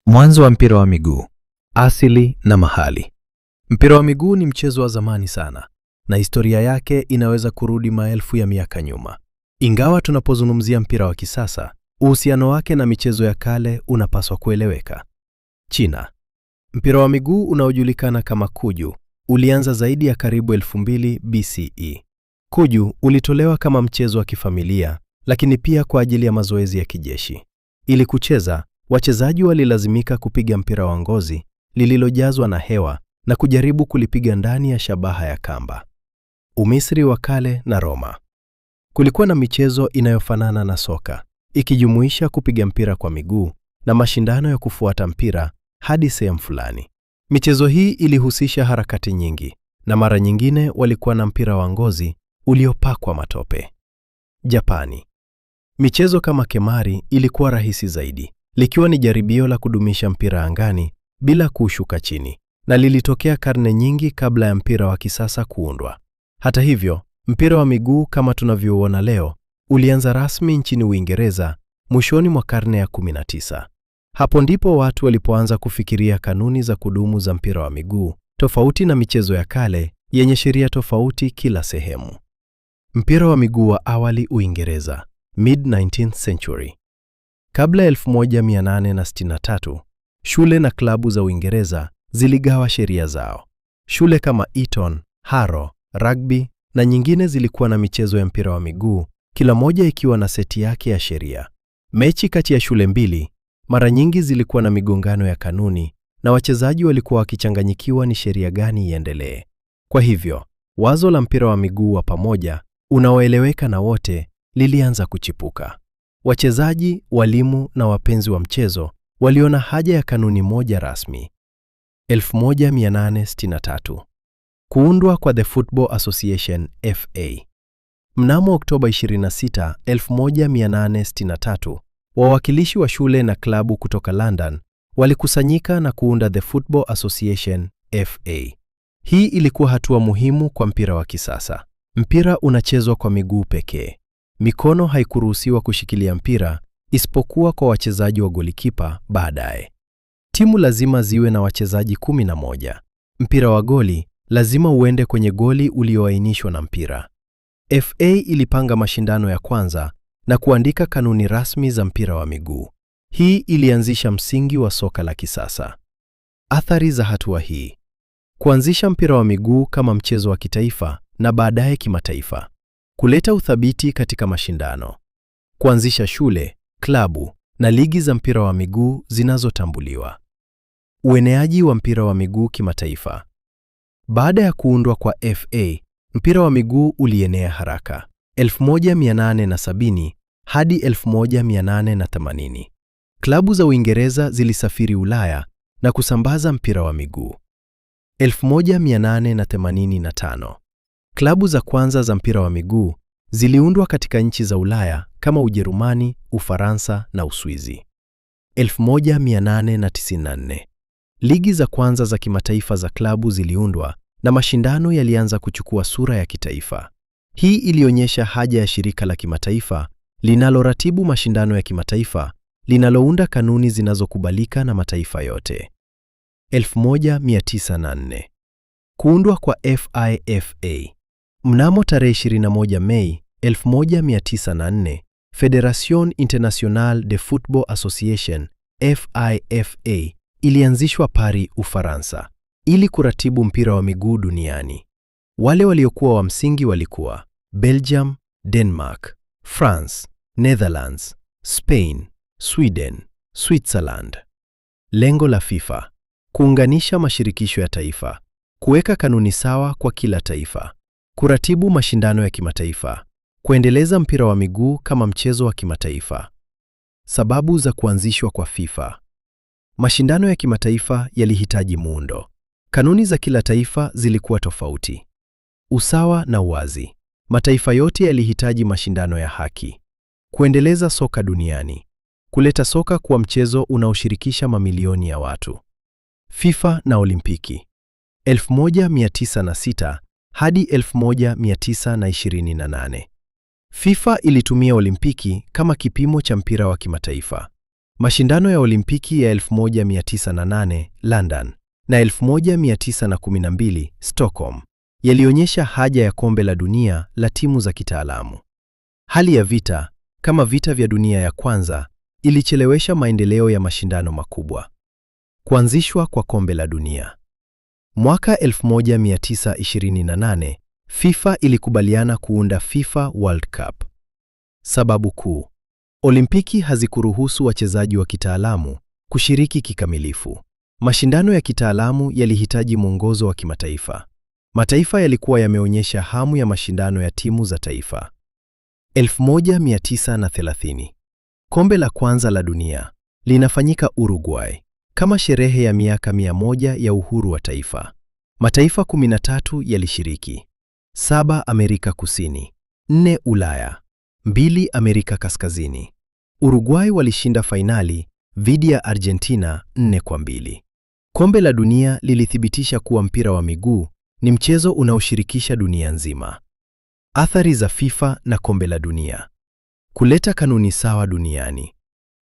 Mwanzo wa mpira wa miguu, asili na mahali. Mpira wa miguu ni mchezo wa zamani sana, na historia yake inaweza kurudi maelfu ya miaka nyuma. Ingawa tunapozungumzia mpira wa kisasa, uhusiano wake na michezo ya kale unapaswa kueleweka. China. Mpira wa miguu unaojulikana kama kuju ulianza zaidi ya karibu 2000 BCE. Kuju ulitolewa kama mchezo wa kifamilia, lakini pia kwa ajili ya mazoezi ya kijeshi. Ili kucheza, wachezaji walilazimika kupiga mpira wa ngozi lililojazwa na hewa na kujaribu kulipiga ndani ya shabaha ya kamba. Umisri wa kale na Roma. Kulikuwa na michezo inayofanana na soka, ikijumuisha kupiga mpira kwa miguu na mashindano ya kufuata mpira hadi sehemu fulani. Michezo hii ilihusisha harakati nyingi, na mara nyingine walikuwa na mpira wa ngozi uliopakwa matope. Japani. Michezo kama kemari ilikuwa rahisi zaidi, likiwa ni jaribio la kudumisha mpira angani bila kushuka chini, na lilitokea karne nyingi kabla ya mpira wa kisasa kuundwa. Hata hivyo, mpira wa miguu kama tunavyoona leo ulianza rasmi nchini Uingereza mwishoni mwa karne ya 19. Hapo ndipo watu walipoanza kufikiria kanuni za kudumu za mpira wa miguu, tofauti na michezo ya kale yenye sheria tofauti kila sehemu. Mpira wa miguu wa awali Uingereza, mid-19th century. Kabla ya 1863, shule na klabu za Uingereza ziligawa sheria zao. Shule kama Eton, Harrow, Rugby na nyingine zilikuwa na michezo ya mpira wa miguu, kila moja ikiwa na seti yake ya sheria. Mechi kati ya shule mbili mara nyingi zilikuwa na migongano ya kanuni, na wachezaji walikuwa wakichanganyikiwa ni sheria gani iendelee. Kwa hivyo, wazo la mpira wa miguu wa pamoja unaoeleweka na wote lilianza kuchipuka. Wachezaji, walimu na wapenzi wa mchezo waliona haja ya kanuni moja rasmi. 1863. Kuundwa kwa The Football Association FA. Mnamo Oktoba 26, 1863, wawakilishi wa shule na klabu kutoka London walikusanyika na kuunda The Football Association FA. Hii ilikuwa hatua muhimu kwa mpira wa kisasa. Mpira unachezwa kwa miguu pekee. Mikono haikuruhusiwa kushikilia mpira isipokuwa kwa wachezaji wa golikipa baadaye. Timu lazima ziwe na wachezaji 11. Mpira wa goli lazima uende kwenye goli ulioainishwa na mpira. FA ilipanga mashindano ya kwanza na kuandika kanuni rasmi za mpira wa miguu. Hii ilianzisha msingi wa soka la kisasa. Athari za hatua hii: kuanzisha mpira wa miguu kama mchezo wa kitaifa na baadaye kimataifa. Kuleta uthabiti katika mashindano. Kuanzisha shule, klabu na ligi za mpira wa miguu zinazotambuliwa. Ueneaji wa mpira wa miguu kimataifa. Baada ya kuundwa kwa FA, mpira wa miguu ulienea haraka. 1870 hadi 1880. Klabu za Uingereza zilisafiri Ulaya na kusambaza mpira wa miguu. 1885. Klabu za kwanza za mpira wa miguu ziliundwa katika nchi za Ulaya kama Ujerumani, Ufaransa na Uswizi. 1894. Ligi za kwanza za kimataifa za klabu ziliundwa na mashindano yalianza kuchukua sura ya kitaifa. Hii ilionyesha haja ya shirika la kimataifa linaloratibu mashindano ya kimataifa, linalounda kanuni zinazokubalika na mataifa yote. 1904. Kuundwa kwa FIFA. Mnamo tarehe 21 Mei 1904, Fédération Internationale de Football Association FIFA ilianzishwa Paris, Ufaransa, ili kuratibu mpira wa miguu duniani. Wale waliokuwa wa msingi walikuwa Belgium, Denmark, France, Netherlands, Spain, Sweden, Switzerland. Lengo la FIFA: kuunganisha mashirikisho ya taifa, kuweka kanuni sawa kwa kila taifa, kuratibu mashindano ya kimataifa, kuendeleza mpira wa miguu kama mchezo wa kimataifa. Sababu za kuanzishwa kwa FIFA: mashindano ya kimataifa yalihitaji muundo. Kanuni za kila taifa zilikuwa tofauti. Usawa na uwazi: mataifa yote yalihitaji mashindano ya haki. Kuendeleza soka duniani: kuleta soka kuwa mchezo unaoshirikisha mamilioni ya watu. FIFA na Olimpiki. 1906 hadi 1928. FIFA ilitumia Olimpiki kama kipimo cha mpira wa kimataifa. Mashindano ya Olimpiki ya 1908 London na 1912 Stockholm yalionyesha haja ya kombe la dunia la timu za kitaalamu. Hali ya vita, kama vita vya dunia ya kwanza, ilichelewesha maendeleo ya mashindano makubwa. Kuanzishwa kwa kombe la dunia. Mwaka 1928, FIFA ilikubaliana kuunda FIFA World Cup. Sababu kuu: Olimpiki hazikuruhusu wachezaji wa kitaalamu kushiriki kikamilifu. Mashindano ya kitaalamu yalihitaji mwongozo wa kimataifa. Mataifa yalikuwa yameonyesha hamu ya mashindano ya timu za taifa. 1930. Kombe la kwanza la dunia linafanyika Uruguay kama sherehe ya miaka 100 ya uhuru wa taifa. Mataifa 13 yalishiriki: 7 Amerika Kusini, 4 Ulaya, 2 Amerika Kaskazini. Uruguay walishinda fainali dhidi ya Argentina 4-2. Kombe la dunia lilithibitisha kuwa mpira wa miguu ni mchezo unaoshirikisha dunia nzima. Athari za FIFA na kombe la dunia: kuleta kanuni sawa duniani,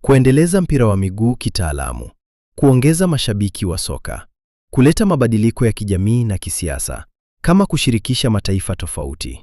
kuendeleza mpira wa miguu kitaalamu, kuongeza mashabiki wa soka, kuleta mabadiliko ya kijamii na kisiasa, kama kushirikisha mataifa tofauti.